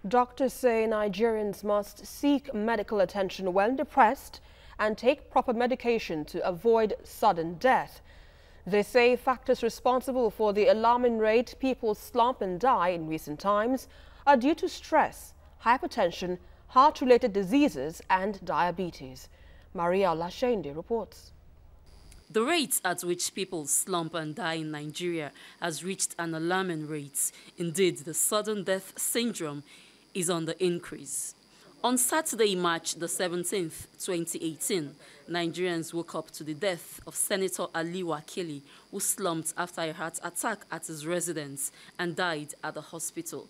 Doctors say Nigerians must seek medical attention when depressed and take proper medication to avoid sudden death. They say factors responsible for the alarming rate people slump and die in recent times are due to stress, hypertension, heart-related diseases and diabetes. Maria Lashende reports. The rate at which people slump and die in Nigeria has reached an alarming rate. Indeed, the sudden death syndrome is on the increase. On Saturday, March the 17th, 2018, Nigerians woke up to the death of Senator Ali Wakili, who slumped after a heart attack at his residence and died at the hospital.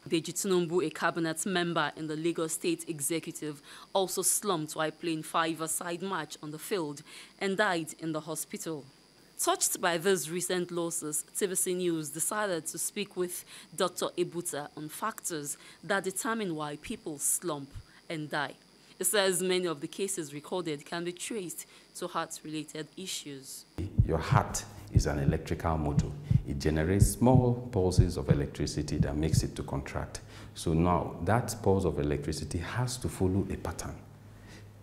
Deji Tinubu, a cabinet member in the Lagos State Executive, also slumped while playing five-a-side match on the field and died in the hospital. Touched by these recent losses, TVC News decided to speak with Dr. Ebuta on factors that determine why people slump and die. He says many of the cases recorded can be traced to heart-related issues. Your heart is an electrical motor. It generates small pulses of electricity that makes it to contract. So now that pulse of electricity has to follow a pattern.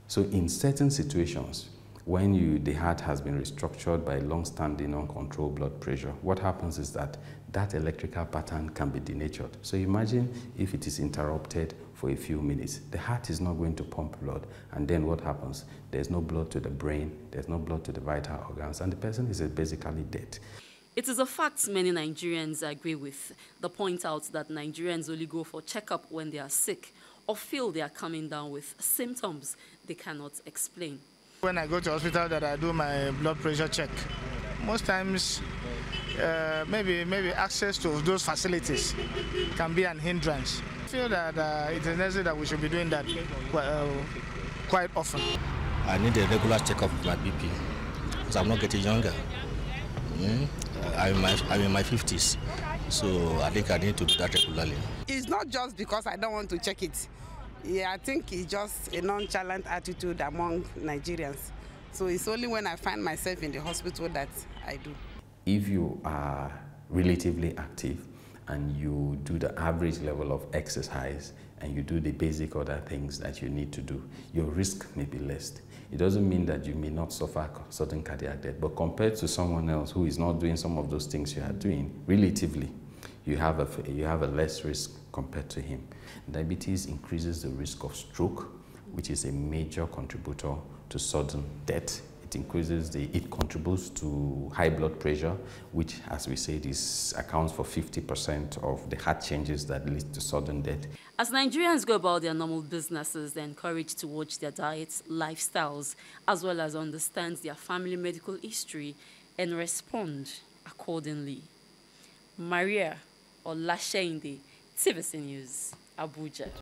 So in certain situations, when the heart has been restructured by long-standing uncontrolled blood pressure, what happens is that that electrical pattern can be denatured. So imagine if it is interrupted for a few minutes. The heart is not going to pump blood, and then what happens? There's no blood to the brain, there's no blood to the vital organs, and the person is basically dead. It is a fact many Nigerians agree with. They point out that Nigerians only go for checkup when they are sick or feel they are coming down with symptoms they cannot explain. When I go to hospital that I do my blood pressure check, most times maybe access to those facilities can be an hindrance. I feel that it is necessary that we should be doing that quite often. I need a regular checkup of my BP because I'm not getting younger. I'm in my 50s, so I think I need to do that regularly. It's not just because I don't want to check it. Yeah, I think it's just a nonchalant attitude among Nigerians. So it's only when I find myself in the hospital that I do. If you are relatively active and you do the average level of exercise and you do the basic other things that you need to do, your risk may be less. It doesn't mean that you may not suffer sudden cardiac death, but compared to someone else who is not doing some of those things you are doing, relatively, you have a less risk compared to him. Diabetes increases the risk of stroke, which is a major contributor to sudden death. It contributes to high blood pressure, which, as we said, accounts for 50% of the heart changes that lead to sudden death. As Nigerians go about their normal businesses, they're encouraged to watch their diets, lifestyles, as well as understand their family medical history and respond accordingly. Maria Olashende, TVC News, Abuja.